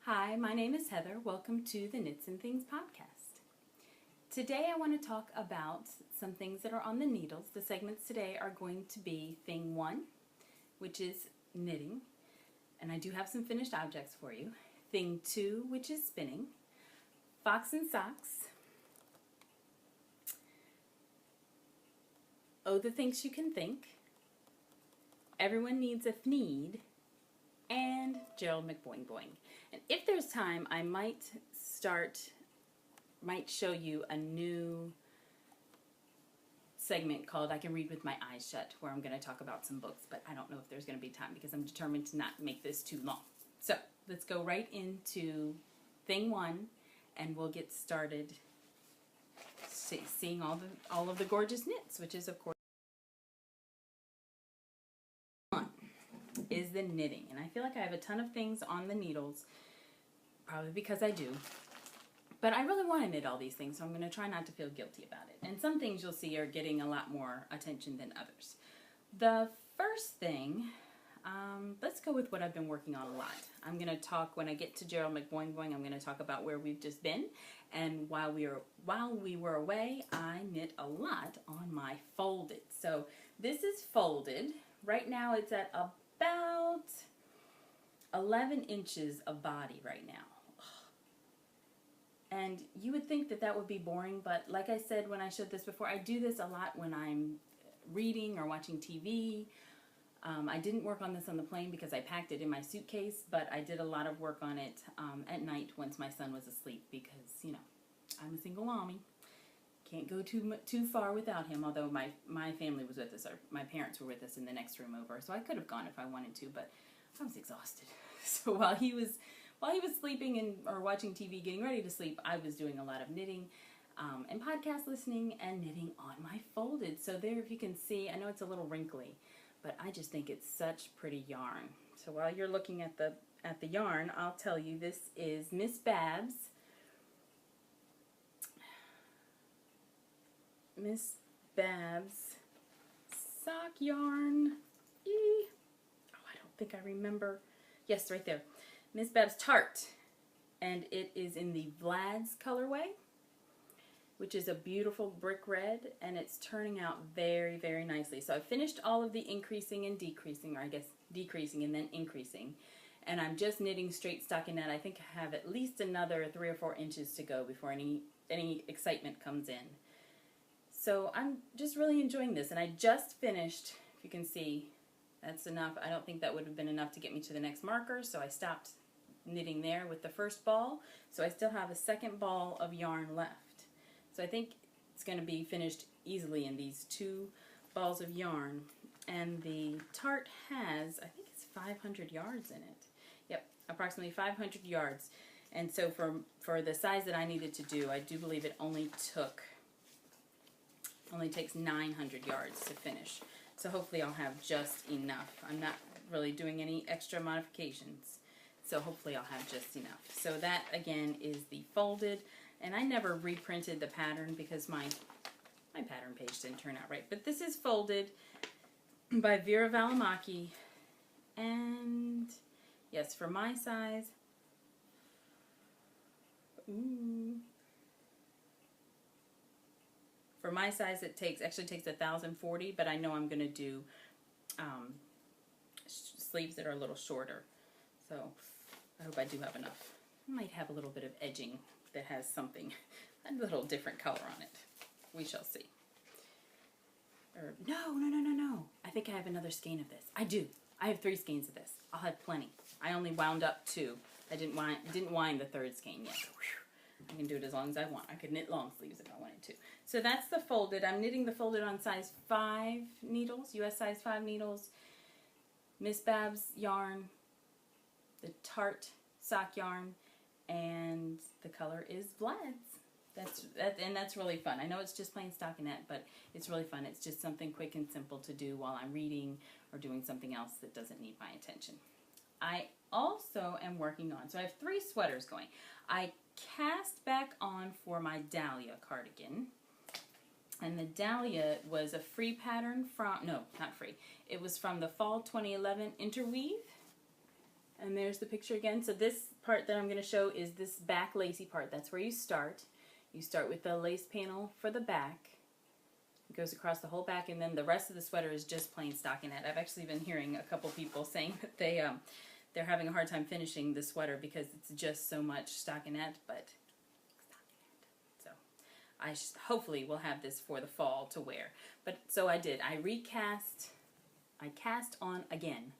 Hi, my name is Heather. Welcome to the Knits and Things podcast. Today I want to talk about some things that are on the needles. The segments today are going to be thing 1, which is knitting, and I do have some finished objects for you. Thing 2, which is spinning, fox and socks, oh the things you can think, everyone needs a thneed, and Gerald McBoing Boing. And if there's time, I might show you a new segment called I Can Read With My Eyes Shut, where I'm going to talk about some books, but I don't know if there's going to be time because I'm determined to not make this too long. So let's go right into thing 1, and we'll get started seeing all of the gorgeous knits, which is of course is the knitting. And I feel like I have a ton of things on the needles, probably because I do, but I really want to knit all these things, so I'm going to try not to feel guilty about it. And some things you'll see are getting a lot more attention than others. The first thing, let's go with what I've been working on a lot. I'm going to talk, when I get to Gerald McBoing Boing, I'm going to talk about where we've just been. And while we were away, I knit a lot on my folded. So this is folded. Right now it's at about 11 inches of body right now. And you would think that that would be boring, but like I said when I showed this before, I do this a lot when I'm reading or watching TV. I didn't work on this on the plane because I packed it in my suitcase, but I did a lot of work on it at night once my son was asleep because, you know, I'm a single mommy. Can't go too far without him, although my family was with us, or my parents were with us in the next room over, so I could have gone if I wanted to, but I was exhausted. So while he was sleeping or watching TV, getting ready to sleep, I was doing a lot of knitting and podcast listening and knitting on my folded. So there, if you can see, I know it's a little wrinkly, but I just think it's such pretty yarn. So while you're looking at the yarn, I'll tell you this is Miss Babs' sock yarn. Oh, I don't think I remember. Yes, right there. Miss Babs Tart. And it is in the Vlad's colorway, which is a beautiful brick red, and it's turning out very, very nicely. So I finished all of the increasing and decreasing, or I guess decreasing and then increasing. And I'm just knitting straight stockinette. I think I have at least another 3 or 4 inches to go before any excitement comes in. So I'm just really enjoying this, and I just finished, if you can see, that's enough. I don't think that would have been enough to get me to the next marker, so I stopped knitting there with the first ball. So I still have a second ball of yarn left. So I think it's going to be finished easily in these 2 balls of yarn. And the tart has, I think it's 500 yards in it. Yep, approximately 500 yards. And so for the size that I needed to do, I do believe it only takes 900 yards to finish. So hopefully I'll have just enough. I'm not really doing any extra modifications. So hopefully I'll have just enough. So that again is the folded. And I never reprinted the pattern because my pattern page didn't turn out right. But this is folded by Vera Valimaki. And yes, for my size, for my size, it actually takes 1,040, but I know I'm going to do sleeves that are a little shorter. So I hope I do have enough. I might have a little bit of edging that has something, a little different color on it. We shall see. Or, no. I think I have another skein of this. I do. I have 3 skeins of this. I'll have plenty. I only wound up 2. I didn't wind the 3rd skein yet. I can do it as long as I want. I could knit long sleeves if I wanted to. So that's the folded. I'm knitting the folded on size 5 needles, US size 5 needles. Miss Babs yarn, the Tart sock yarn, and the color is Vlad's. That's really fun. I know it's just plain stockinette, but it's really fun. It's just something quick and simple to do while I'm reading or doing something else that doesn't need my attention. I also am working on, so I have 3 sweaters going. I cast back on for my Dahlia cardigan, and the Dahlia was a free pattern from, no, not free, it was from the Fall 2011 Interweave, And there's the picture again. So this part that I'm going to show is this back lacy part. That's where you start. You start with the lace panel for the back. It goes across the whole back, and then the rest of the sweater is just plain stockinette. I've actually been hearing a couple people saying that they're having a hard time finishing the sweater because it's just so much stockinette, but so I hopefully will have this for the fall to wear. But so I did. I cast on again.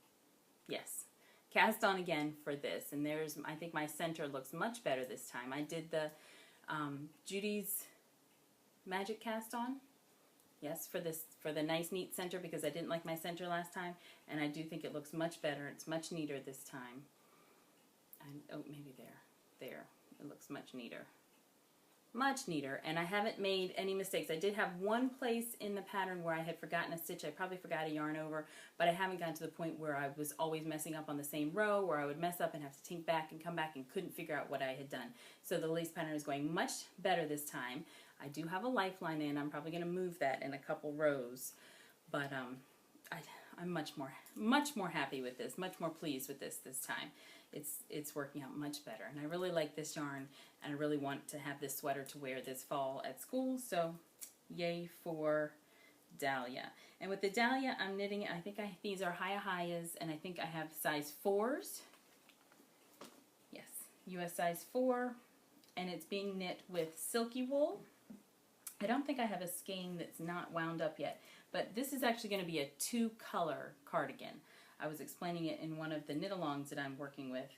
Yes. Cast on again for this, and I think my center looks much better this time. I did the Judy's Magic cast on, yes, for the nice neat center, because I didn't like my center last time, and I do think it looks much better. It's much neater this time. Oh, maybe there, it looks much neater. Much neater, and I haven't made any mistakes. I did have one place in the pattern where I had forgotten a stitch. I probably forgot a yarn over, but I haven't gotten to the point where I was always messing up on the same row, where I would mess up and have to tink back and come back and couldn't figure out what I had done. So the lace pattern is going much better this time. I do have a lifeline in. I'm probably going to move that in a couple rows, but I'm much more happy with this, much more pleased with this time. It's working out much better, and I really like this yarn, and I really want to have this sweater to wear this fall at school, so yay for Dahlia. And with the Dahlia, I'm knitting, I think these are Hayahayas, and I think I have size 4s. Yes, US size 4, and it's being knit with silky wool. I don't think I have a skein that's not wound up yet, but this is actually going to be a 2-color cardigan. I was explaining it in one of the knit-alongs that I'm working with,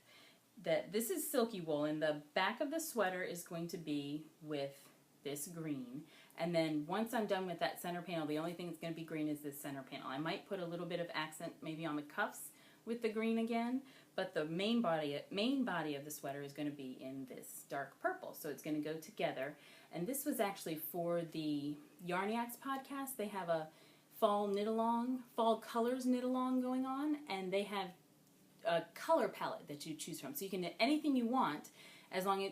that this is silky wool, and the back of the sweater is going to be with this green. And then once I'm done with that center panel, the only thing that's going to be green is this center panel. I might put a little bit of accent maybe on the cuffs with the green again, but the main body of the sweater is going to be in this dark purple, so it's going to go together. And this was actually for the Yarniacs podcast. They have a fall knit-along, fall colors knit-along going on, and they have a color palette that you choose from. So you can knit anything you want as long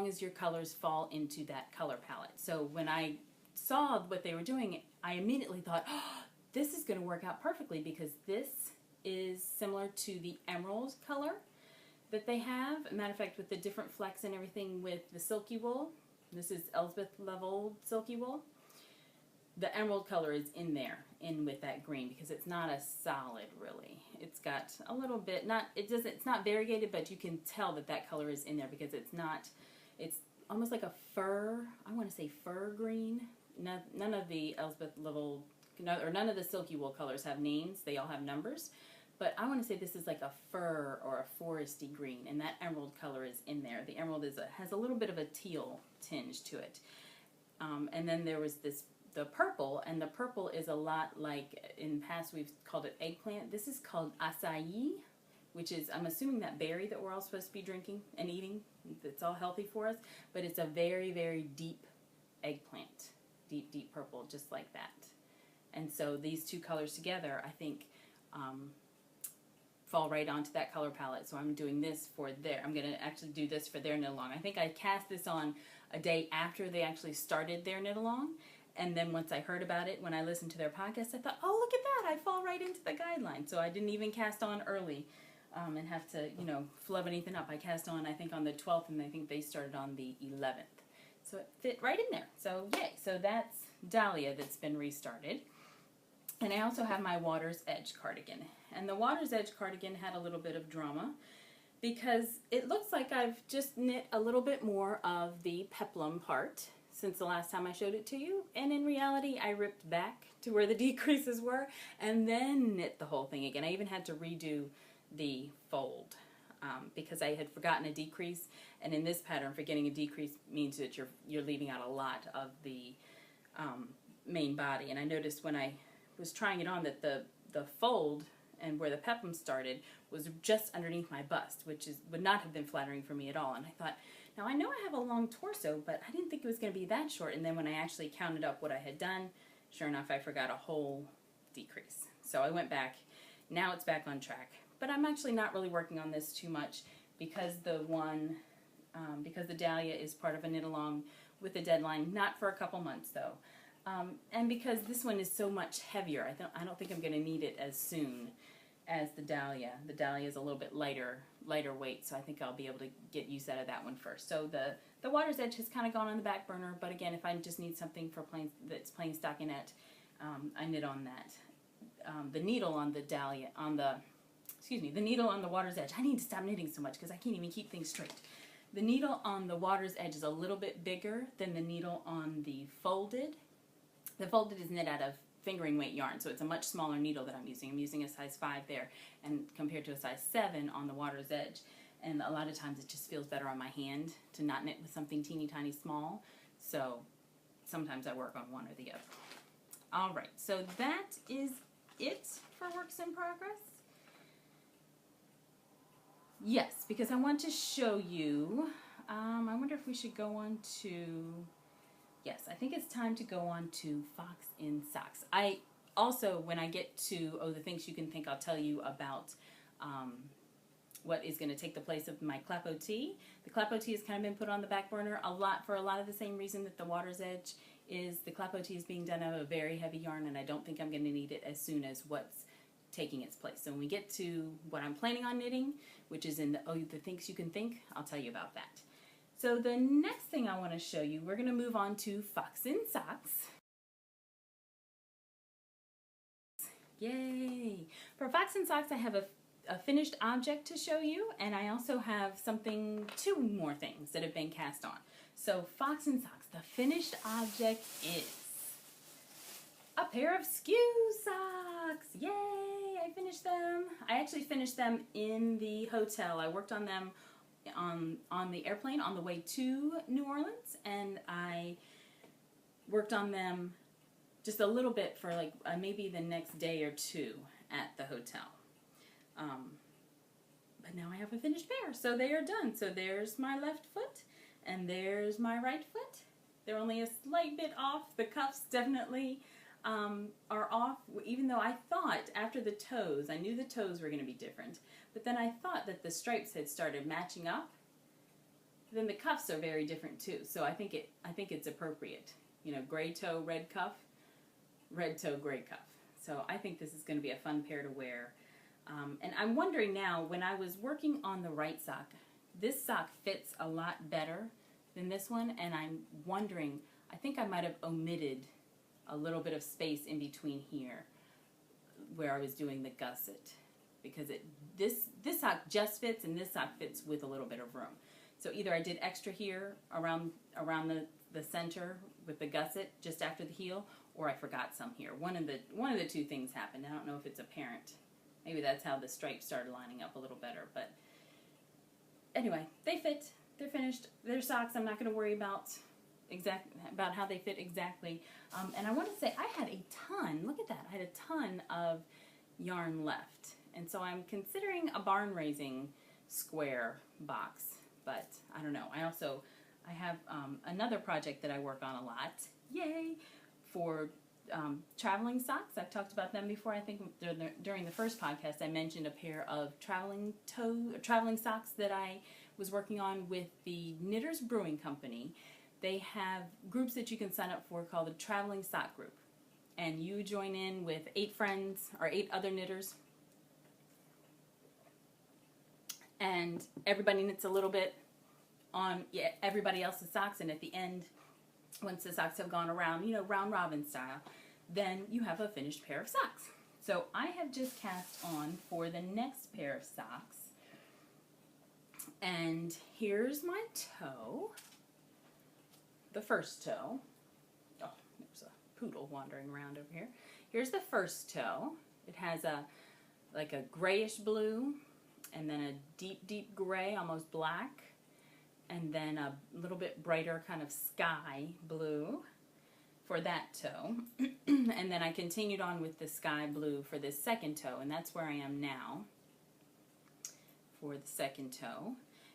as your colors fall into that color palette. So when I saw what they were doing, I immediately thought, oh, this is going to work out perfectly, because this is similar to the emerald color that they have. Matter of fact, with the different flecks and everything with the silky wool. This is Elspeth level silky wool. The emerald color is in there, in with that green, because it's not a solid really. It's got a little bit, it's not variegated, but you can tell that color is in there, because it's almost like a fur, I want to say fur green. None of the Elspeth level, or none of the silky wool colors have names. They all have numbers. But I want to say this is like a fur or a foresty green, and that emerald color is in there. The emerald has a little bit of a teal tinge to it. And then there was the purple, and the purple is a lot like, in the past we've called it eggplant. This is called acai, which is, I'm assuming, that berry that we're all supposed to be drinking and eating. It's all healthy for us, but it's a very, very deep eggplant. Deep, deep purple, just like that. And so these two colors together, I think, fall right onto that color palette. So I'm doing this for I'm going to actually do this for their knit-along. I think I cast this on a day after they actually started their knit-along. And then once I heard about it, when I listened to their podcast, I thought, oh, look at that, I fall right into the guideline. So I didn't even cast on early and have to, flub anything up. I cast on, I think, on the 12th, and I think they started on the 11th. So it fit right in there. So yay. So that's Dahlia that's been restarted. And I also have my Water's Edge cardigan. And the Water's Edge cardigan had a little bit of drama, because it looks like I've just knit a little bit more of the peplum part since the last time I showed it to you, and in reality I ripped back to where the decreases were and then knit the whole thing again. I even had to redo the fold because I had forgotten a decrease, and in this pattern, forgetting a decrease means that you're leaving out a lot of the main body. And I noticed when I was trying it on that the fold and where the peplum started was just underneath my bust, which would not have been flattering for me at all. And I thought, now I know I have a long torso, but I didn't think it was going to be that short. And then when I actually counted up what I had done, sure enough, I forgot a whole decrease. So I went back. Now it's back on track. But I'm actually not really working on this too much, because the Dahlia is part of a knit-along with a deadline, not for a couple months though. And because this one is so much heavier, I don't think I'm going to need it as soon as the dahlia. The dahlia is a little bit lighter weight, so I think I'll be able to get use out of that one first. So the water's edge has kind of gone on the back burner, but again, if I just need something for that's plain stockinette, I knit on that. The needle on the dahlia, the needle on the water's edge. I need to stop knitting so much because I can't even keep things straight. The needle on the water's edge is a little bit bigger than the needle on the folded. The folded is knit out of fingering weight yarn, so it's a much smaller needle that I'm using. I'm using a size 5 there, and compared to a size 7 on the water's edge. And a lot of times it just feels better on my hand to not knit with something teeny tiny small. So sometimes I work on one or the other. All right, so that is it for works in progress. Yes, because I want to show you, I wonder if we should go on to, yes, I think it's time to go on to Fox in Socks. I also, when I get to, the things you can think, I'll tell you about what is going to take the place of my clap OT. The clap OT has kind of been put on the back burner for a lot of the same reason that the water's edge is. The clap OT is being done out of a very heavy yarn, and I don't think I'm going to need it as soon as what's taking its place. So when we get to what I'm planning on knitting, which is in the things you can think, I'll tell you about that. So the next thing I want to show you, we're going to move on to Fox in Socks. Yay! For Fox in Socks, I have a finished object to show you, and I also have two more things that have been cast on. So Fox in Socks, the finished object is a pair of skew socks. Yay! I finished them. I actually finished them in the hotel. I worked on them on the airplane on the way to New Orleans, and I worked on them just a little bit for like maybe the next day or two at the hotel. But now I have a finished pair, so they are done. So there's my left foot, and there's my right foot. They're only a slight bit off. The cuffs definitely are off, even though I thought after the toes, I knew the toes were going to be different, but then I thought that the stripes had started matching up. Then the cuffs are very different too, so I think it's appropriate. You know, gray toe, red cuff, red toe, gray cuff. So I think this is going to be a fun pair to wear. And I'm wondering now, when I was working on the right sock, this sock fits a lot better than this one, and I'm wondering, I think I might have omitted a little bit of space in between here where I was doing the gusset, because this sock just fits, and this sock fits with a little bit of room. So either I did extra here around the center with the gusset just after the heel, or I forgot some here. One of the two things happened. I don't know if it's apparent. Maybe that's how the stripes started lining up a little better. But anyway, they fit. They're finished. They're socks. I'm not going to worry about how they fit exactly. And I want to say I had a ton. Look at that. I had a ton of yarn left, and so I'm considering a barn raising square box. But I don't know. I have another project that I work on a lot. Yay! For traveling socks. I've talked about them before. I think during the first podcast I mentioned a pair of traveling socks that I was working on with the Knitters Brewing Company. They have groups that you can sign up for called the Traveling Sock Group. And you join in with 8 friends or 8 other knitters. And everybody knits a little bit on everybody else's socks, and at the end, once the socks have gone around, round robin style, then you have a finished pair of socks. So I have just cast on for the next pair of socks, and here's my toe, the first toe. Oh, there's a poodle wandering around over here. Here's the first toe. It has like a grayish blue, and then a deep, deep gray, almost black, and then a little bit brighter kind of sky blue for that toe. And then I continued on with the sky blue for this second toe, and that's where I am now for the second toe.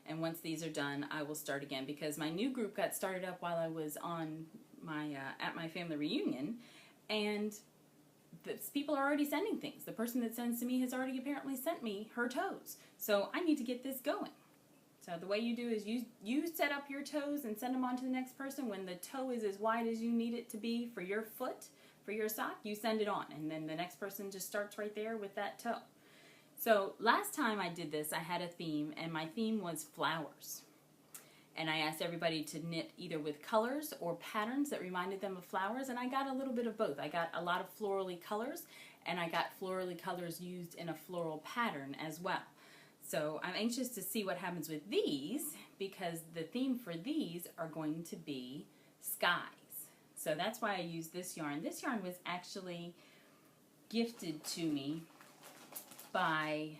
And once these are done, I will start again, because my new group got started up while I was on my at my family reunion, and people are already sending things. The person that sends to me has already apparently sent me her toes. So I need to get this going. So the way you do is you set up your toes and send them on to the next person. When the toe is as wide as you need it to be for your foot, for your sock, you send it on. And then the next person just starts right there with that toe. So last time I did this, I had a theme, and my theme was flowers. And I asked everybody to knit either with colors or patterns that reminded them of flowers, and I got a little bit of both. I got a lot of florally colors, and I got florally colors used in a floral pattern as well. So I'm anxious to see what happens with these, because the theme for these are going to be skies. So that's why I used this yarn. This yarn was actually gifted to me by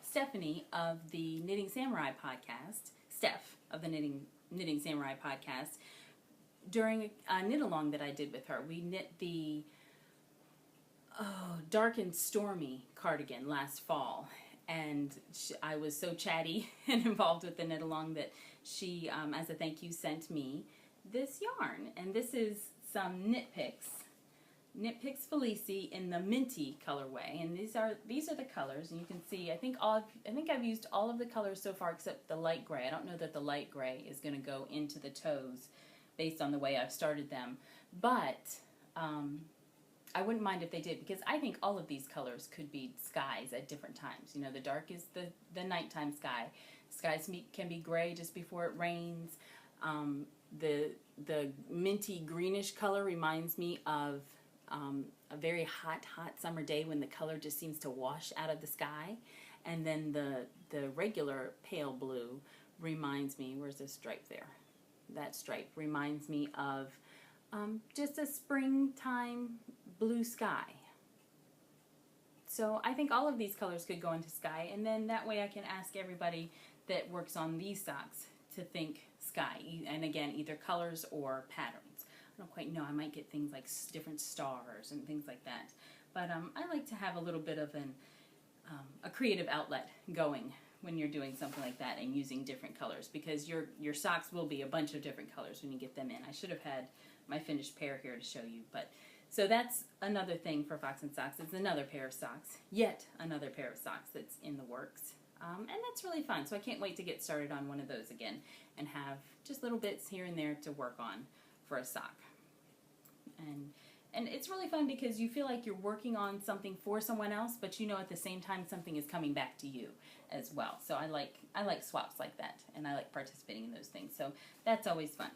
Stephanie of the Knitting Samurai podcast, Steph of the Knitting Samurai podcast, during a knit along that I did with her. We knit the Dark and Stormy cardigan last fall, and I was so chatty and involved with the knit along that she, as a thank you, sent me this yarn. And this is some Knit Picks Felici in the minty colorway, and these are the colors, and you can see I think I've used all of the colors so far except the light gray. I don't know that the light gray is going to go into the toes based on the way I've started them, but I wouldn't mind if they did, because I think all of these colors could be skies at different times. You know, the dark is the nighttime sky. Skies can be gray just before it rains. The minty greenish color reminds me of a very hot summer day when the color just seems to wash out of the sky. And then the regular pale blue reminds me, where's the stripe there? That stripe reminds me of just a springtime blue sky. So I think all of these colors could go into sky, and then that way I can ask everybody that works on these socks to think sky, and again, either colors or patterns. I don't quite know, I might get things like different stars and things like that. But I like to have a little bit of a creative outlet going when you're doing something like that and using different colors, because your socks will be a bunch of different colors when you get them in. I should have had my finished pair here to show you, but so that's another thing for Fox and Socks. It's another pair of socks, yet another pair of socks that's in the works. And that's really fun, so I can't wait to get started on one of those again and have just little bits here and there to work on for a sock. And it's really fun because you feel like you're working on something for someone else, but you know at the same time something is coming back to you as well. So I like swaps like that, and I like participating in those things. So that's always fun.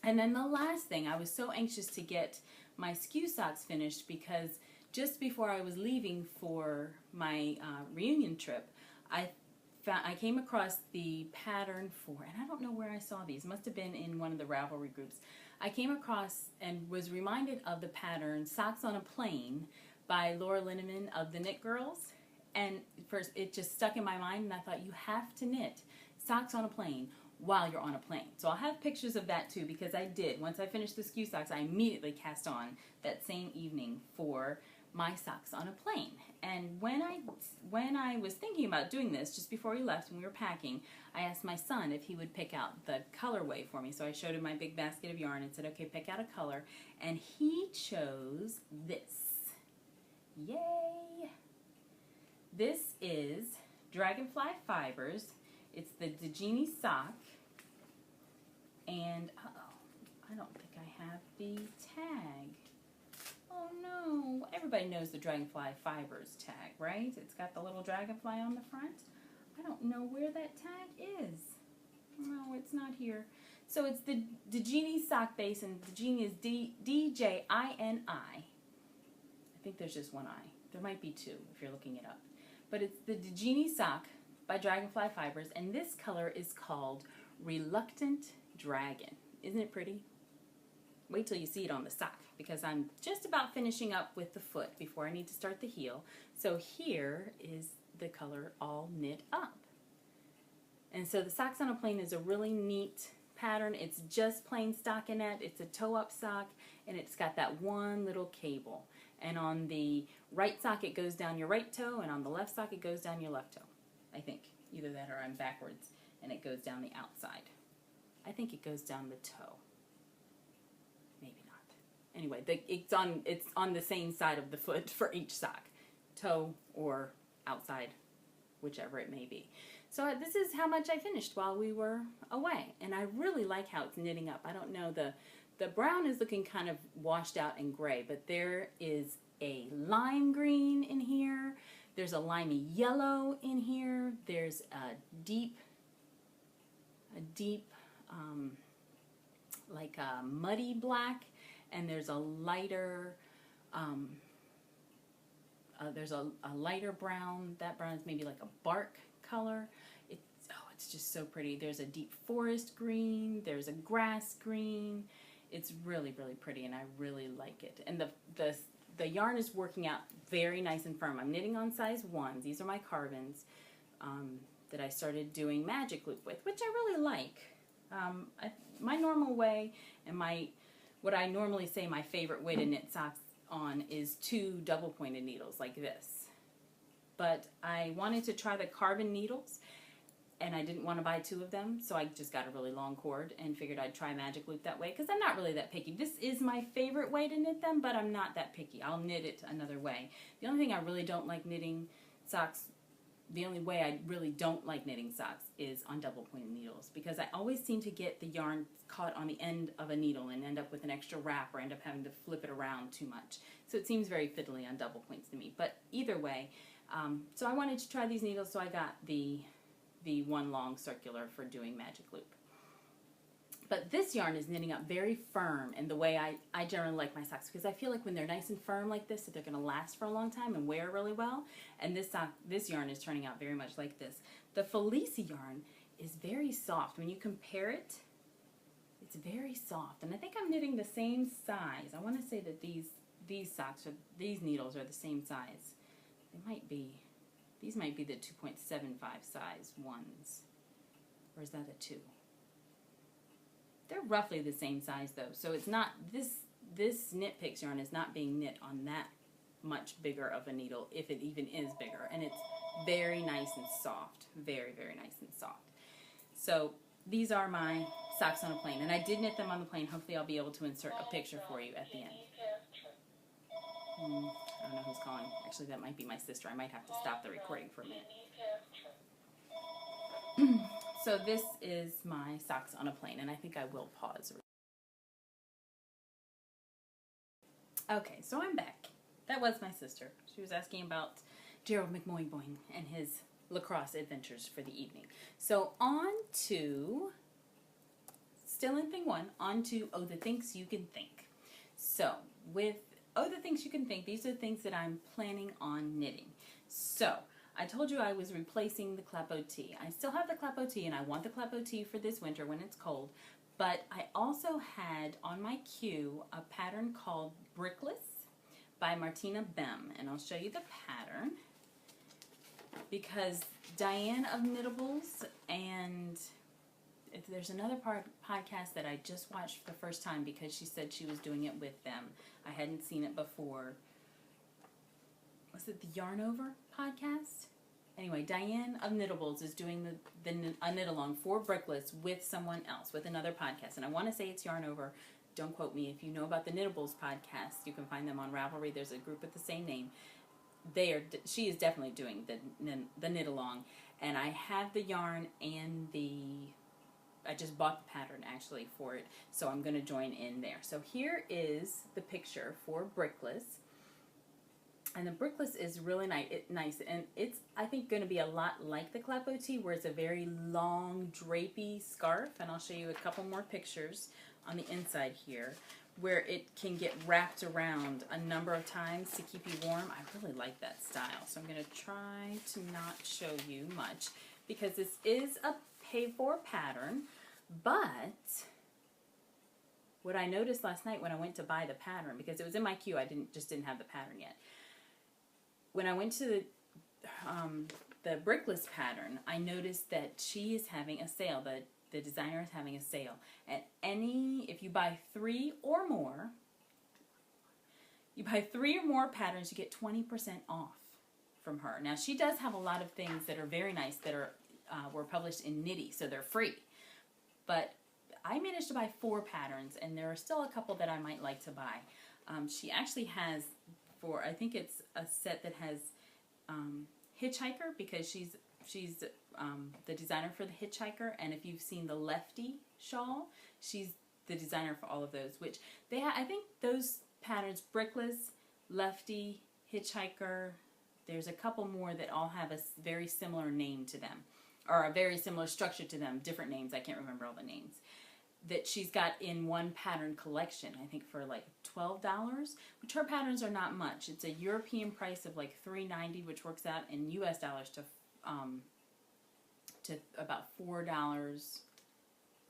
And then the last thing, I was so anxious to get my skew socks finished, because just before I was leaving for my reunion trip, I came across the pattern for, and I don't know where I saw these, must have been in one of the Ravelry groups. I came across and was reminded of the pattern Socks on a Plane by Laura Linneman of the Knit Girls, and first it just stuck in my mind, and I thought, you have to knit socks on a plane while you're on a plane. So I'll have pictures of that too, because I did. Once I finished the skew socks, I immediately cast on that same evening for my socks on a plane. And when I was thinking about doing this, just before we left, when we were packing, I asked my son if he would pick out the colorway for me. So I showed him my big basket of yarn and said, okay, pick out a color. And he chose this. Yay! This is Dragonfly Fibers. It's the Dejini sock. And, I don't think I have the tag. Oh no, everybody knows the Dragonfly Fibers tag, right? It's got the little dragonfly on the front. I don't know where that tag is. No, it's not here. So it's the Dejini sock base, and Dejini is D-J-I-N-I. I think there's just one I. There might be two if you're looking it up. But it's the Dejini sock by Dragonfly Fibers, and this color is called Reluctant Dragon. Isn't it pretty? Wait till you see it on the sock, because I'm just about finishing up with the foot before I need to start the heel. So here is the color all knit up. And so the Socks on a Plane is a really neat pattern. It's just plain stockinette. It's a toe-up sock, and it's got that one little cable. And on the right sock, it goes down your right toe, and on the left sock, it goes down your left toe. I think. Either that or I'm backwards, and it goes down the outside. I think it goes down the toe. Maybe not. Anyway, it's on the same side of the foot for each sock. Toe or outside, whichever it may be. So this is how much I finished while we were away. And I really like how it's knitting up. I don't know, the brown is looking kind of washed out and gray, but there is a lime green in here. There's a limey yellow in here. There's a deep, like a muddy black, and there's a lighter, there's a lighter brown. That brown is maybe like a bark color. It's just so pretty. There's a deep forest green. There's a grass green. It's really, really pretty, and I really like it. And the yarn is working out very nice and firm. I'm knitting on size 1. These are my carbons that I started doing magic loop with, which I really like. My normal way and what I normally say my favorite way to knit socks on is 2 double pointed needles like this. But I wanted to try the carbon needles, and I didn't want to buy 2 of them, so I just got a really long cord and figured I'd try magic loop that way, because I'm not really that picky. This is my favorite way to knit them, but I'm not that picky. I'll knit it another way. The only thing I really don't like knitting socks, the only way I really don't like knitting socks is on double pointed needles, because I always seem to get the yarn caught on the end of a needle and end up with an extra wrap, or end up having to flip it around too much. So it seems very fiddly on double points to me. But either way, so I wanted to try these needles, so I got the 1 long circular for doing magic loop. But this yarn is knitting up very firm in the way I generally like my socks, because I feel like when they're nice and firm like this, that they're going to last for a long time and wear really well. And this yarn is turning out very much like this. The Felice yarn is very soft. When you compare it, it's very soft. And I think I'm knitting the same size. I want to say that these needles are the same size. These might be the 2.75 size ones. Or is that a 2? They're roughly the same size though. So it's not, this Knit Picks yarn is not being knit on that much bigger of a needle, if it even is bigger. And it's very nice and soft. Very, very nice and soft. So these are my socks on a plane. And I did knit them on the plane. Hopefully I'll be able to insert a picture for you at the end. I don't know who's calling. Actually, that might be my sister. I might have to stop the recording for a minute. So this is my socks on a plane, and I think I will pause. Okay, so I'm back. That was my sister. She was asking about Gerald McMoyboing and his lacrosse adventures for the evening. So on to, still in thing 1, on to Oh, the Things You Can Think. So with Oh, the Things You Can Think, these are things that I'm planning on knitting. So I told you I was replacing the Clapo Tee. I still have the Clapo Tee, and I want the Clapo Tee for this winter when it's cold. But I also had on my queue a pattern called Brickless by Martina Bem. And I'll show you the pattern, because Diane of Knittables, and there's another podcast that I just watched for the first time because she said she was doing it with them. I hadn't seen it before. Was it the Yarn Over podcast? Anyway, Diane of Knittables is doing a knit-along for Brickless with someone else, with another podcast. And I want to say it's Yarn Over. Don't quote me. If you know about the Knittables podcast, you can find them on Ravelry. There's a group with the same name. She is definitely doing the knit-along. And I have the yarn and I just bought the pattern actually for it, so I'm going to join in there. So here is the picture for Brickless. And the Brickless is really nice, and it's, I think, going to be a lot like the Clapo Tee, where it's a very long, drapey scarf. And I'll show you a couple more pictures on the inside here, where it can get wrapped around a number of times to keep you warm. I really like that style, so I'm going to try to not show you much, because this is a pay-for pattern. But what I noticed last night when I went to buy the pattern, because it was in my queue, I just didn't have the pattern yet. When I went to the Brickless pattern, I noticed that she is having a sale. The designer is having a sale. And if you buy 3 or more, patterns, you get 20% off from her. Now, she does have a lot of things that are very nice that were published in Knitty, so they're free. But I managed to buy 4 patterns, and there are still a couple that I might like to buy. She actually has, I think it's a set that has Hitchhiker, because she's the designer for the Hitchhiker, and if you've seen the Lefty shawl, she's the designer for all of those, which I think those patterns, Brickless, Lefty, Hitchhiker, There's a couple more that all have a very similar name to them, or a very similar structure to them, different names. I can't remember all the names. That she's got in one pattern collection, I think for like $12, which her patterns are not much. It's a European price of like $3.90, which works out in US dollars to about $4.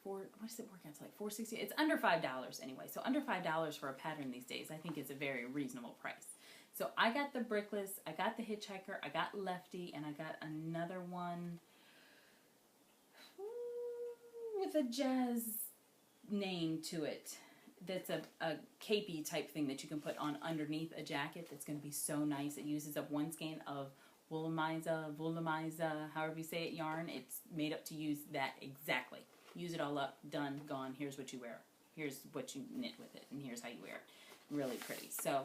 What does it work out to, like $4.60? It's under $5 anyway. So under $5 for a pattern these days, I think is a very reasonable price. So I got the Brickless, I got the Hitchhiker, I got Lefty, and I got another one with a jazz name to it. That's a capey type thing that you can put on underneath a jacket. That's going to be so nice. It uses up one skein of Woolamiza, however you say it, yarn. It's made up to use that exactly. Use it all up, done, gone. Here's what you wear. Here's what you knit with it, and here's how you wear it. Really pretty. So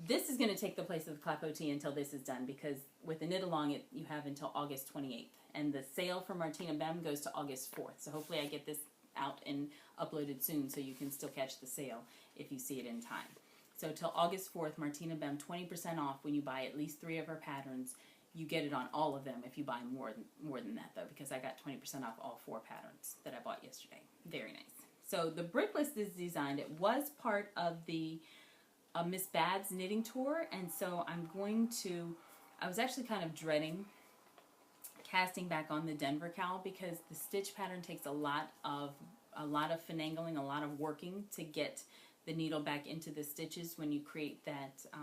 this is going to take the place of the Clapo Tee until this is done, because with the knit along, you have until August 28th. And the sale for Martina Bem goes to August 4th. So hopefully I get this out and uploaded soon so you can still catch the sale if you see it in time. So till August 4th, Martina Bem, 20% off when you buy at least 3 of her patterns. You get it on all of them if you buy more than that, though, because I got 20% off all 4 patterns that I bought yesterday. Very nice. So the Brickless is designed. It was part of the Miss Babs knitting tour, and so I was actually kind of dreading casting back on the Denver cowl, because the stitch pattern takes a lot of finagling, a lot of working to get the needle back into the stitches when you create that, I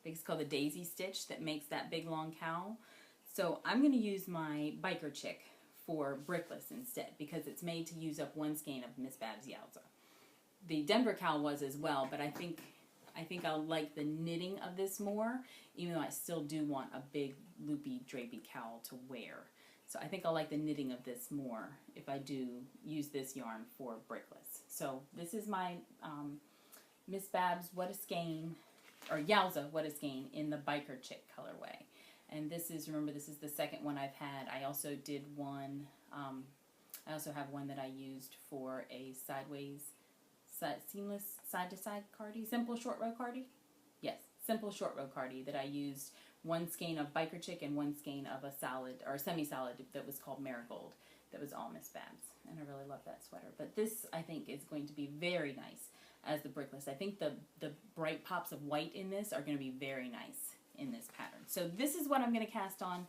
think it's called the daisy stitch that makes that big long cowl. So I'm going to use my Biker Chick for Brickless instead, because it's made to use up one skein of Miss Babs Yowza. The Denver cowl was as well, but I think I'll like the knitting of this more, even though I still do want a big loopy drapey cowl to wear. So I think I'll like the knitting of this more if I do use this yarn for Brickless. So this is my Miss Babs What a Skein, or Yowza What a Skein in the Biker Chick colorway. And this is, remember, this is the second one I've had. I also did one, I also have one that I used for a seamless side-to-side cardie, simple short row cardie. Yes, simple short row cardie that I used one skein of Biker Chick and one skein of a solid or semi-solid that was called Marigold. That was all Miss Babs, and I really love that sweater. But this, I think, is going to be very nice as the Brickless. I think the bright pops of white in this are going to be very nice in this pattern. So this is what I'm going to cast on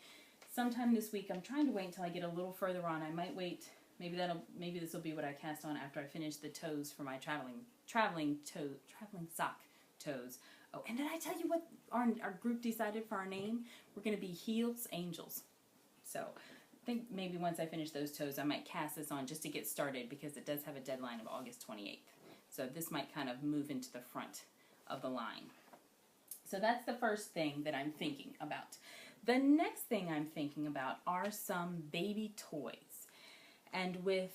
sometime this week. I'm trying to wait until I get a little further on. I might wait. Maybe this will be what I cast on after I finish the toes for my traveling sock toes. Oh, and did I tell you what our group decided for our name? We're going to be Heels Angels. So I think maybe once I finish those toes, I might cast this on just to get started, because it does have a deadline of August 28th. So this might kind of move into the front of the line. So that's the first thing that I'm thinking about. The next thing I'm thinking about are some baby toys. And with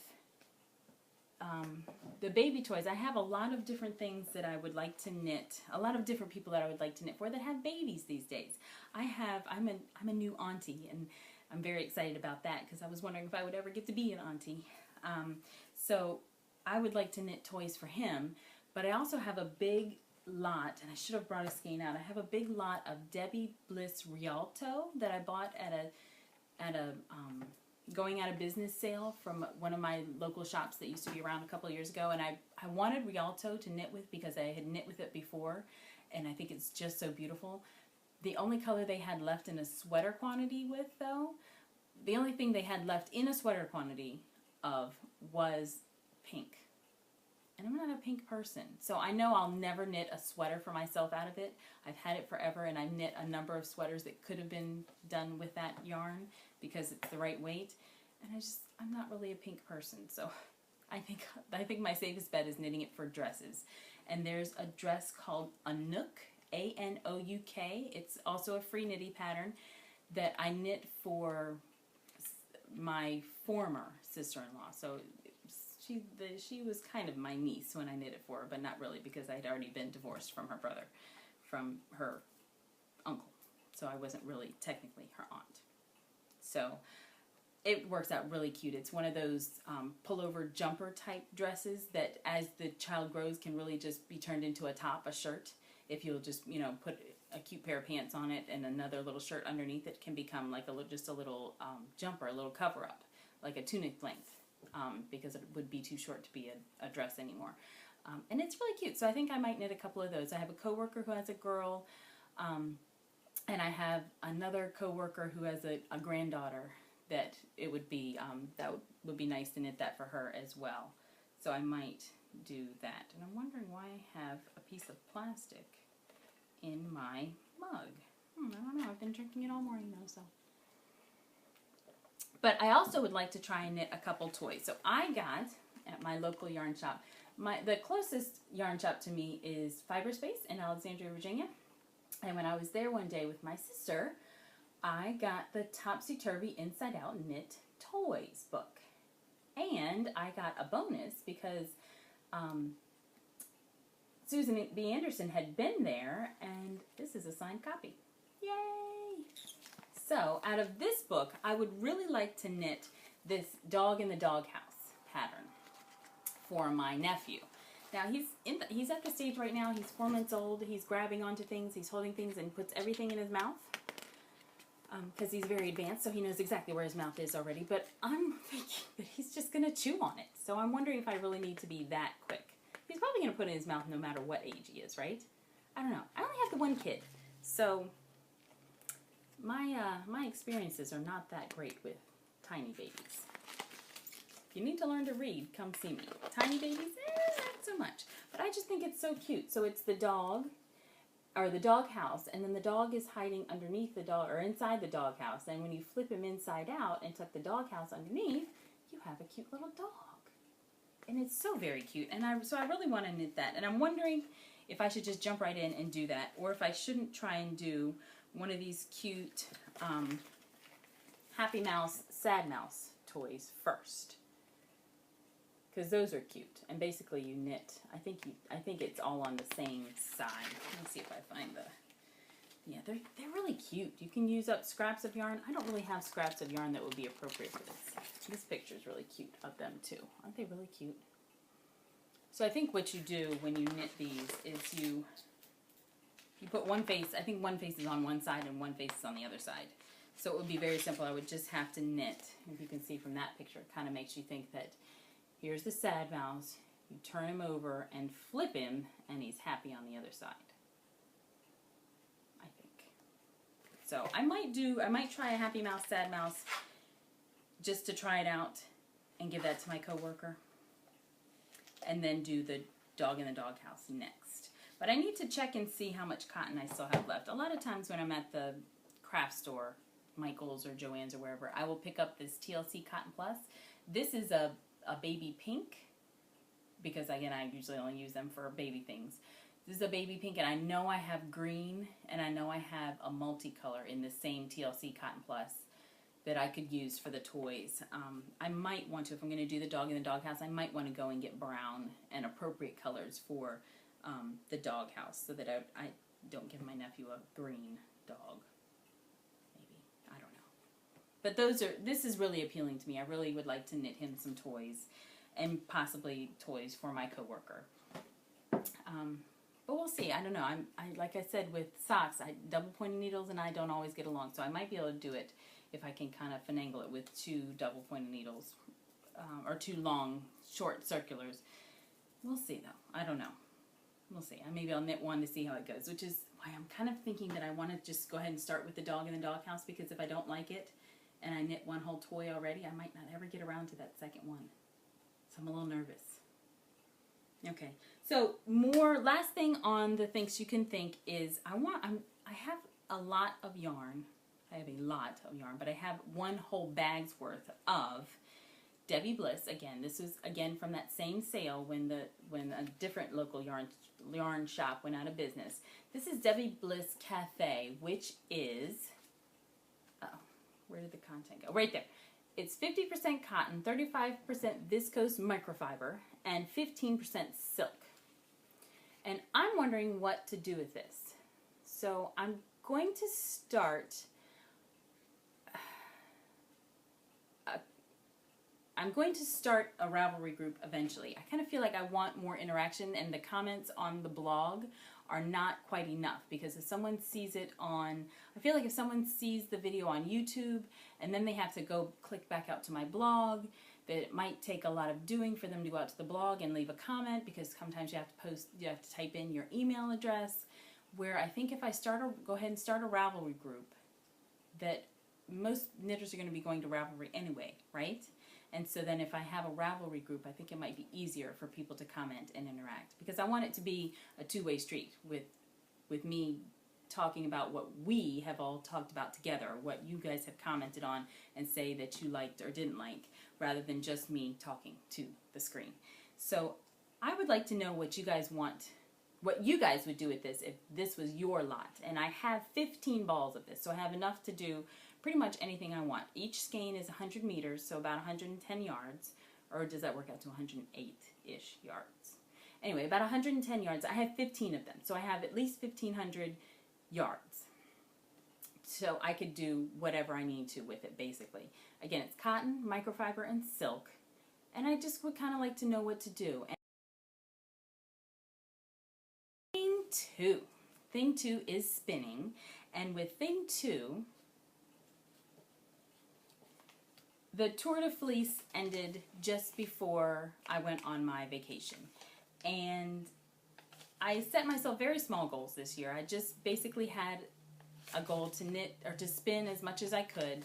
the baby toys, I have a lot of different things that I would like to knit. A lot of different people that I would like to knit for that have babies these days. I'm a new auntie, and I'm very excited about that, because I was wondering if I would ever get to be an auntie. So I would like to knit toys for him, but I also have a big lot, and I should have brought a skein out. I have a big lot of Debbie Bliss Rialto that I bought at a going out of business sale from one of my local shops that used to be around a couple of years ago, and I wanted Rialto to knit with because I had knit with it before, and I think it's just so beautiful. The only color they had left in a sweater quantity with, though, the only thing they had left in a sweater quantity of was pink. And I'm not a pink person, so I know I'll never knit a sweater for myself out of it. I've had it forever, and I've knit a number of sweaters that could have been done with that yarn because it's the right weight. And I'm not really a pink person, so I think my safest bet is knitting it for dresses. And there's a dress called Anouk, A-N-O-U-K. It's also a free knitty pattern that I knit for my former sister-in-law. So she was kind of my niece when I knit it for her, but not really, because I had already been divorced from her uncle. So I wasn't really technically her aunt. So it works out really cute. It's one of those pullover jumper type dresses that as the child grows can really just be turned into a top, a shirt, if you'll just, put a cute pair of pants on it and another little shirt underneath it can become like just a little jumper, a little cover up, like a tunic length, because it would be too short to be a dress anymore. And it's really cute. So I think I might knit a couple of those. I have a coworker who has a girl, and I have another coworker who has a granddaughter that it would be that would be nice to knit that for her as well. So I might do that. And I'm wondering why I have a piece of plastic in my mug. I don't know. I've been drinking it all morning though, so. But I also would like to try and knit a couple toys. So I got at my local yarn shop. The closest yarn shop to me is Fiberspace in Alexandria, Virginia. And when I was there one day with my sister, I got the Topsy Turvy Inside Out Knit Toys book. And I got a bonus because Susan B. Anderson had been there, and this is a signed copy. Yay! So, out of this book, I would really like to knit this Dog in the Doghouse pattern for my nephew. Now, he's at the stage right now, he's 4 months old, he's grabbing onto things, he's holding things and puts everything in his mouth. Because he's very advanced, so he knows exactly where his mouth is already. But I'm thinking that he's just going to chew on it. So I'm wondering if I really need to be that quick. He's probably going to put it in his mouth no matter what age he is, right? I don't know. I only have the one kid. So my experiences are not that great with tiny babies. If you need to learn to read, come see me. Tiny babies, not so much. But I just think it's so cute. So it's the dog, or the dog house, and then the dog is hiding underneath the dog, or inside the dog house. And when you flip him inside out and tuck the dog house underneath, you have a cute little dog. And it's so very cute. And so I really want to knit that. And I'm wondering if I should just jump right in and do that, or if I shouldn't try and do one of these cute Happy Mouse, Sad Mouse toys first. Because those are cute, and basically you knit. I think it's all on the same side. Let me see if I find the. Yeah, they're really cute. You can use up scraps of yarn. I don't really have scraps of yarn that would be appropriate for this. This picture is really cute of them too. Aren't they really cute? So I think what you do when you knit these is you put one face. I think one face is on one side and one face is on the other side. So it would be very simple. I would just have to knit. If you can see from that picture, it kind of makes you think that. Here's the sad mouse. You turn him over and flip him, and he's happy on the other side. I think. So I might try a Happy Mouse, Sad Mouse, just to try it out and give that to my coworker. And then do the Dog in the Doghouse next. But I need to check and see how much cotton I still have left. A lot of times when I'm at the craft store, Michael's or Joann's or wherever, I will pick up this TLC Cotton Plus. This is a baby pink, because again I usually only use them for baby things. This is a baby pink, and I know I have green, and I know I have a multicolor in the same TLC Cotton Plus that I could use for the toys. I might want to, if I'm going to do the Dog in the Doghouse, I might want to go and get brown and appropriate colors for the doghouse, so that I don't give my nephew a green dog. But this is really appealing to me. I really would like to knit him some toys, and possibly toys for my coworker. But we'll see. I don't know. Like I said with socks, double pointed needles and I don't always get along. So I might be able to do it if I can kind of finagle it with 2 double pointed needles, or 2 long, short circulars. We'll see though. I don't know. We'll see. Maybe I'll knit one to see how it goes, which is why I'm kind of thinking that I want to just go ahead and start with the Dog in the Doghouse, because if I don't like it, and I knit one whole toy already, I might not ever get around to that second one. So I'm a little nervous. Okay, so last thing on the things you can think is, I have a lot of yarn. I have a lot of yarn, but I have one whole bag's worth of Debbie Bliss. Again, this was again from that same sale when a different local yarn shop went out of business. This is Debbie Bliss Cafe, which is, where did the content go? Right there. It's 50% cotton, 35% viscose microfiber, and 15% silk. And I'm wondering what to do with this. So I'm going to start a Ravelry group eventually. I kind of feel like I want more interaction, and the comments on the blog are not quite enough, because if someone sees it on, I feel like if someone sees the video on YouTube and then they have to go click back out to my blog, that it might take a lot of doing for them to go out to the blog and leave a comment, because sometimes you have to type in your email address, where I think if I go ahead and start a Ravelry group, that most knitters are going to be going to Ravelry anyway, right? And so then if I have a Ravelry group, I think it might be easier for people to comment and interact, because I want it to be a two-way street with me talking about what we have all talked about together, what you guys have commented on and say that you liked or didn't like, rather than just me talking to the screen. So I would like to know what you guys want, what you guys would do with this if this was your lot. And I have 15 balls of this, so I have enough to do pretty much anything I want. Each skein is 100 meters, so about 110 yards, or does that work out to 108-ish yards? Anyway, about 110 yards. I have 15 of them, so I have at least 1,500 yards. So I could do whatever I need to with it, basically. Again, it's cotton, microfiber, and silk, and I just would kind of like to know what to do. And Thing two is spinning, and with thing two, the Tour de Fleece ended just before I went on my vacation, and I set myself very small goals this year. I just basically had a goal to knit or to spin as much as I could.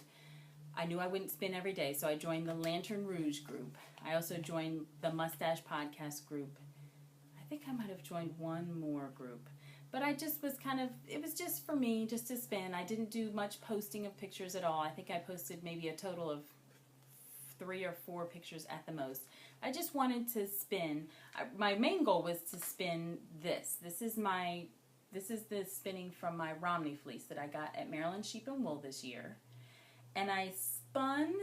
I knew I wouldn't spin every day, so I joined the Lantern Rouge group. I also joined the Mustache Podcast group. I think I might have joined one more group. But I just was it was just for me, just to spin. I didn't do much posting of pictures at all. I think I posted maybe a total of 3 or 4 pictures at the most. I just wanted to spin. My main goal was to spin this. This is the spinning from my Romney fleece that I got at Maryland Sheep and Wool this year. And I spun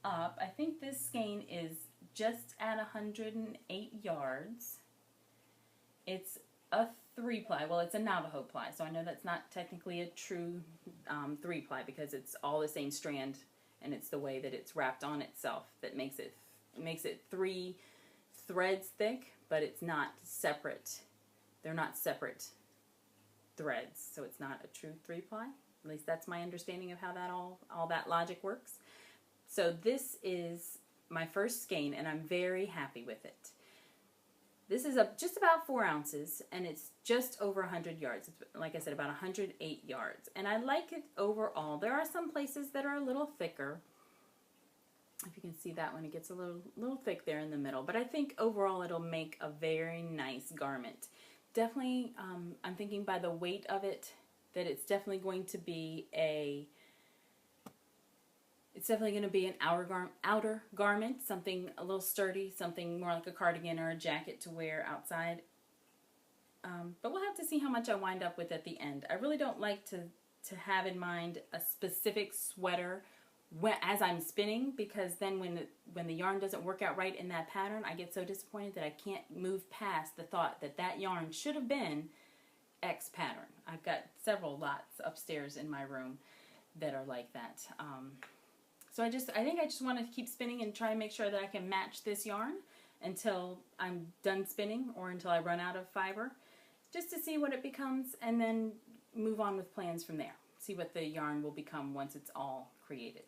up, I think this skein is just at 108 yards. It's a 3-ply. Well, it's a Navajo ply, so I know that's not technically a true 3-ply, because it's all the same strand, and it's the way that it's wrapped on itself that makes it 3 threads thick, but it's not separate. They're not separate threads, so it's not a true 3-ply. At least that's my understanding of how that all that logic works. So this is my first skein, and I'm very happy with it. This is just about 4 ounces, and it's just over 100 yards. It's, like I said, about 108 yards. And I like it overall. There are some places that are a little thicker. If you can see that one, it gets a little thick there in the middle. But I think overall it'll make a very nice garment. Definitely, I'm thinking by the weight of it that it's definitely going to be an outer garment, something a little sturdy, something more like a cardigan or a jacket to wear outside. But we'll have to see how much I wind up with at the end. I really don't like to have in mind a specific sweater as I'm spinning, because then when the yarn doesn't work out right in that pattern, I get so disappointed that I can't move past the thought that that yarn should have been X pattern. I've got several lots upstairs in my room that are like that. So I think I just want to keep spinning and try and make sure that I can match this yarn until I'm done spinning, or until I run out of fiber, just to see what it becomes, and then move on with plans from there. See what the yarn will become once it's all created.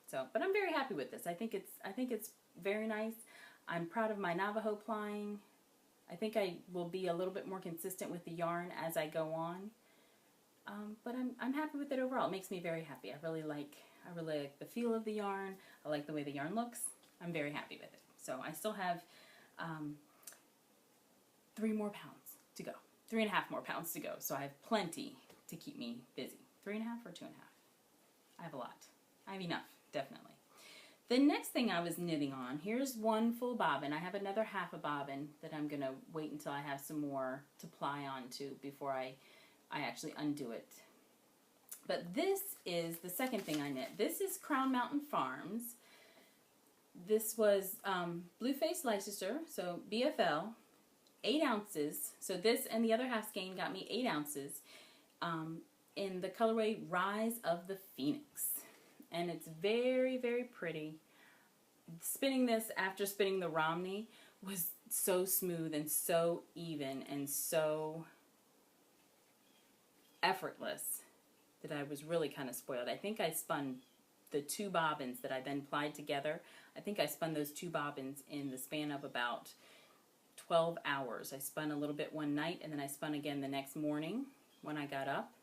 So, but I'm very happy with this. I think it's very nice. I'm proud of my Navajo plying. I think I will be a little bit more consistent with the yarn as I go on. But I'm happy with it overall. It makes me very happy. I really like the feel of the yarn. I like the way the yarn looks. I'm very happy with it. So I still have 3 more pounds to go. 3.5 more pounds to go. So I have plenty to keep me busy. 3.5 or 2.5? I have a lot. I have enough, definitely. The next thing I was knitting on, here's one full bobbin. I have another half a bobbin that I'm going to wait until I have some more to ply onto before I actually undo it. But this is the second thing I knit. This is Crown Mountain Farms. This was Blue-Faced Leicester, so BFL, 8 ounces. So this and the other half skein got me 8 ounces in the colorway Rise of the Phoenix. And it's very, very pretty. Spinning this after spinning the Romney was so smooth and so even and so effortless that I was really kind of spoiled. I think I spun the 2 bobbins that I then plied together. I think I spun those 2 bobbins in the span of about 12 hours. I spun a little bit one night, and then I spun again the next morning when I got up.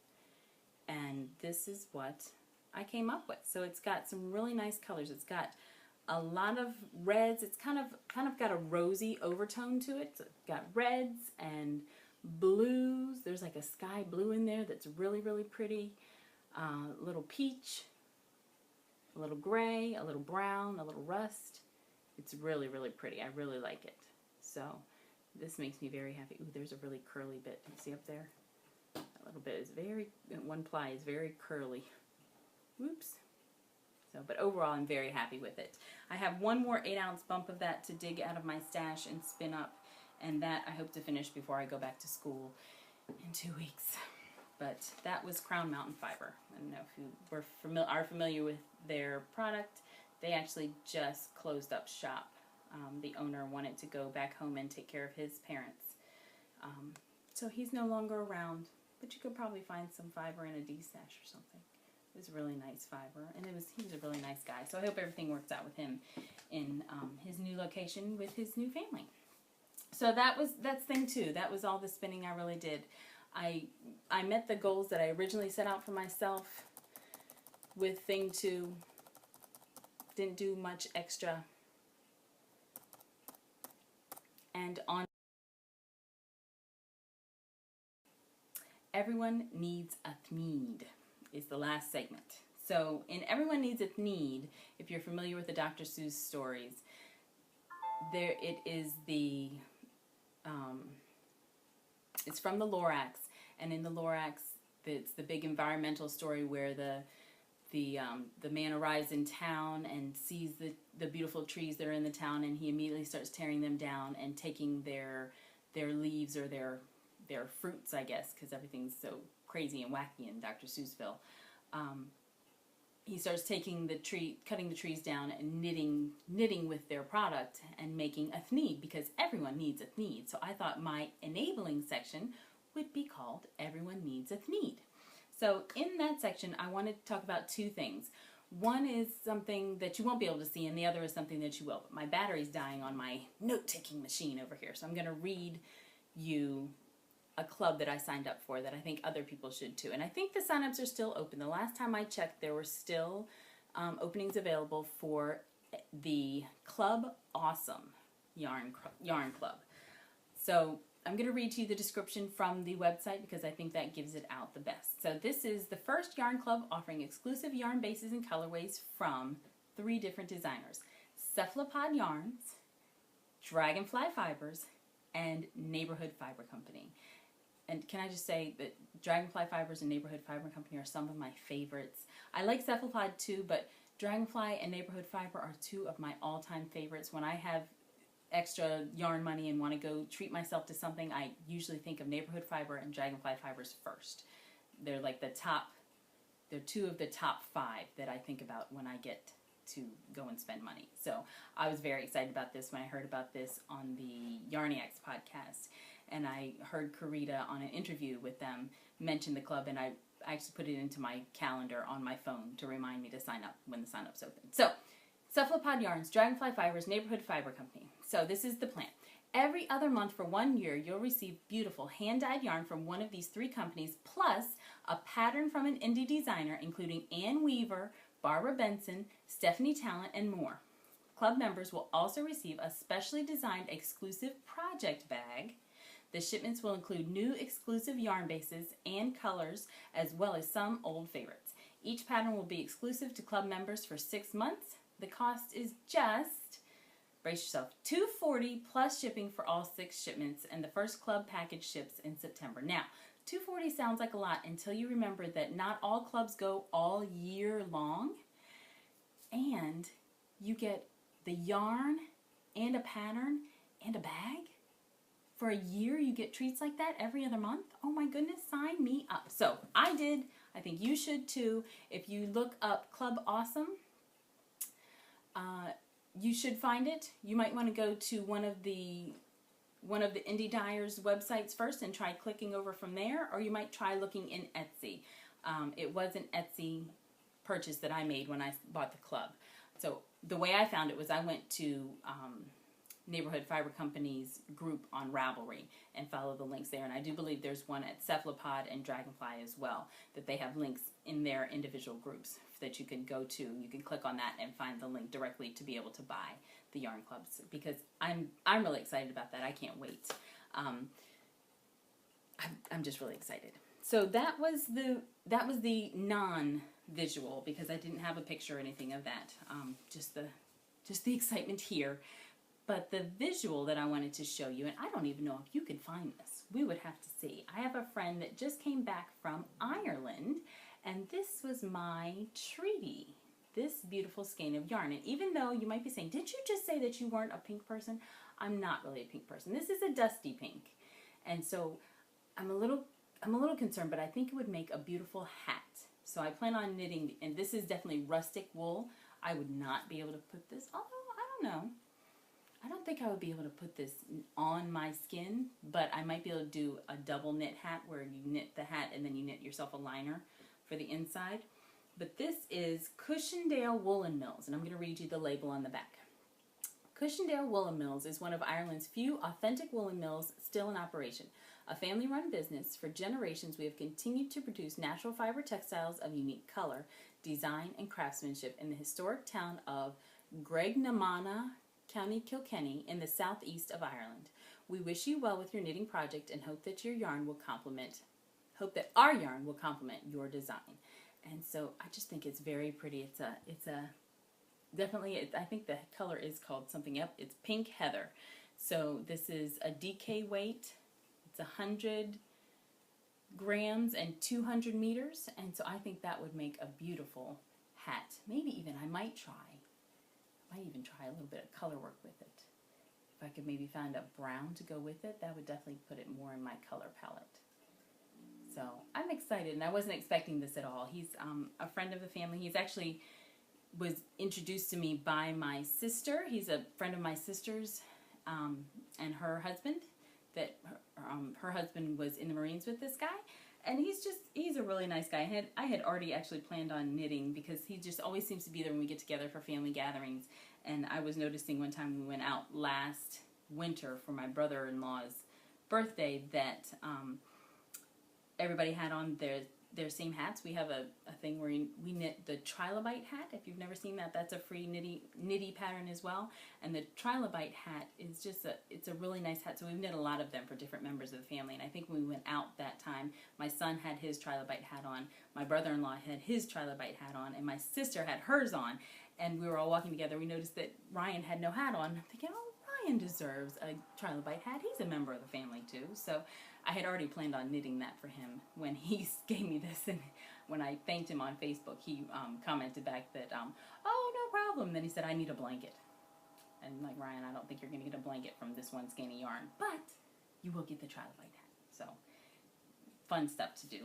And this is what I came up with. So it's got some really nice colors. It's got a lot of reds. It's kind of got a rosy overtone to it. So it's got reds and blues. There's like a sky blue in there that's really, really pretty. A little peach, a little gray, a little brown, a little rust. It's really, really pretty. I really like it. So this makes me very happy. Ooh, there's a really curly bit. You see up there? That little bit is one ply is very curly. Whoops. So, but overall, I'm very happy with it. I have one more 8-ounce bump of that to dig out of my stash and spin up, and that I hope to finish before I go back to school in 2 weeks. But that was Crown Mountain Fiber. I don't know if you are familiar with their product. They actually just closed up shop. The owner wanted to go back home and take care of his parents. So he's no longer around, but you could probably find some fiber in a D-stash or something. It was a really nice fiber, and he was a really nice guy. So I hope everything works out with him in his new location with his new family. So that's thing 2. That was all the spinning I really did. I met the goals that I originally set out for myself with thing 2. Didn't do much extra. And on Everyone Needs a Thneed is the last segment. So in Everyone Needs a Thneed, if you're familiar with the Dr. Seuss stories, there it is it's from the Lorax, and in the Lorax, it's the big environmental story where the man arrives in town and sees the beautiful trees that are in the town, and he immediately starts tearing them down and taking their leaves or their fruits, I guess, because everything's so crazy and wacky in Dr. Seussville. He starts cutting the trees down and knitting with their product and making a thneed, because everyone needs a thneed. So I thought my enabling section would be called Everyone Needs a Thneed. So in that section, I wanted to talk about 2 things. One is something that you won't be able to see, and the other is something that you will. But my battery's dying on my note-taking machine over here, so I'm going to read you a club that I signed up for that I think other people should too. And I think the signups are still open. The last time I checked, there were still openings available for the Club Awesome Yarn Club. So I'm going to read to you the description from the website because I think that gives it out the best. So this is the first yarn club offering exclusive yarn bases and colorways from 3 different designers: Cephalopod Yarns, Dragonfly Fibers, and Neighborhood Fiber Company. And can I just say that Dragonfly Fibers and Neighborhood Fiber Company are some of my favorites. I like Cephalopod too, but Dragonfly and Neighborhood Fiber are 2 of my all-time favorites. When I have extra yarn money and want to go treat myself to something, I usually think of Neighborhood Fiber and Dragonfly Fibers first. They're like they're 2 of the top 5 that I think about when I get to go and spend money. So I was very excited about this when I heard about this on the Yarniacs podcast. And I heard Karita on an interview with them mention the club, and I actually put it into my calendar on my phone to remind me to sign up when the sign-up's open. So, Cephalopod Yarns, Dragonfly Fibers, Neighborhood Fiber Company. So this is the plan. Every other month for 1 year, you'll receive beautiful hand-dyed yarn from one of these 3 companies, plus a pattern from an indie designer, including Ann Weaver, Barbara Benson, Stephanie Talent, and more. Club members will also receive a specially designed exclusive project bag. The shipments will include new exclusive yarn bases and colors, as well as some old favorites. Each pattern will be exclusive to club members for 6 months. The cost is just, brace yourself, $240 plus shipping for all 6 shipments, and the first club package ships in September. Now, $240 sounds like a lot until you remember that not all clubs go all year long, and you get the yarn and a pattern and a bag. For a year, you get treats like that every other month? Oh my goodness, sign me up. So I did. I think you should too. If you look up Club Awesome, you should find it. You might want to go to one of the one of the indie dyers websites first and try clicking over from there, or you might try looking in Etsy. It was an Etsy purchase that I made when I bought the club. So the way I found it was I went to Neighborhood Fiber Company's group on Ravelry and follow the links there. And I do believe there's one at Cephalopod and Dragonfly as well, that they have links in their individual groups that you can go to. You can click on that and find the link directly to be able to buy the yarn clubs, because I'm really excited about that. I can't wait. I'm just really excited. So that was the non-visual, because I didn't have a picture or anything of that. Just the excitement here. But the visual that I wanted to show you, and I don't even know if you can find this. We would have to see. I have a friend that just came back from Ireland, and this was my treaty. This beautiful skein of yarn. And even though you might be saying, did you just say that you weren't a pink person? I'm not really a pink person. This is a dusty pink. And so I'm a little concerned, but I think it would make a beautiful hat. So I plan on knitting, and this is definitely rustic wool. I would not be able to put this, although I don't know. I don't think I would be able to put this on my skin, but I might be able to do a double knit hat where you knit the hat and then you knit yourself a liner for the inside. But this is Cushendale Woolen Mills, and I'm going to read you the label on the back. Cushendale Woolen Mills is one of Ireland's few authentic woolen mills still in operation. A family-run business, for generations we have continued to produce natural fiber textiles of unique color, design, and craftsmanship in the historic town of Graignamanagh, County Kilkenny, in the southeast of Ireland. We wish you well with your knitting project and hope that our yarn will complement your design. And so I just think it's very pretty. Definitely, I think the color is called something up. It's pink heather. So this is a DK weight. It's 100 grams and 200 meters. And so I think that would make a beautiful hat. Maybe even I might even try a little bit of color work with it. If I could maybe find a brown to go with it, that would definitely put it more in my color palette. So I'm excited, and I wasn't expecting this at all. He's a friend of the family. He's actually was introduced to me by my sister. He's a friend of my sister's and her husband. That her husband was in the Marines with this guy. And he's a really nice guy. I had already actually planned on knitting, because he just always seems to be there when we get together for family gatherings. And I was noticing one time we went out last winter for my brother-in-law's birthday that everybody had on their same hats. We have a thing where we knit the trilobite hat. If you've never seen that, that's a free nitty pattern as well. And the trilobite hat is it's a really nice hat. So we've knit a lot of them for different members of the family. And I think when we went out that time, my son had his trilobite hat on, my brother-in-law had his trilobite hat on, and my sister had hers on. And we were all walking together. We noticed that Ryan had no hat on. I'm thinking, oh, Ryan deserves a trilobite hat. He's a member of the family too. So I had already planned on knitting that for him when he gave me this. And when I thanked him on Facebook, he commented back that, oh, no problem. Then he said, I need a blanket. And I'm like, Ryan, I don't think you're going to get a blanket from this one skein of yarn, but you will get the trilobite hat. So fun stuff to do.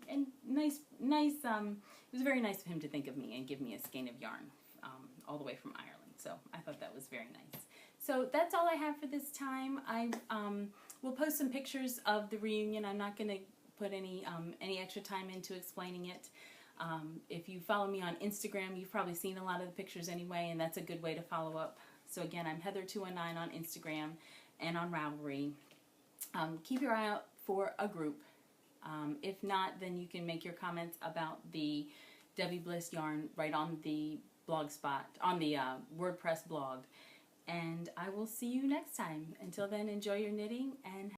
And nice, it was very nice of him to think of me and give me a skein of yarn all the way from Ireland. So I thought that was very nice. So that's all I have for this time. I will post some pictures of the reunion. I'm not going to put any extra time into explaining it. If you follow me on Instagram, you've probably seen a lot of the pictures anyway, and that's a good way to follow up. So again, I'm Heather219 on Instagram and on Ravelry. Keep your eye out for a group. If not, then you can make your comments about the Debbie Bliss yarn right on the blogspot, on the WordPress blog. And I will see you next time. Until then, enjoy your knitting and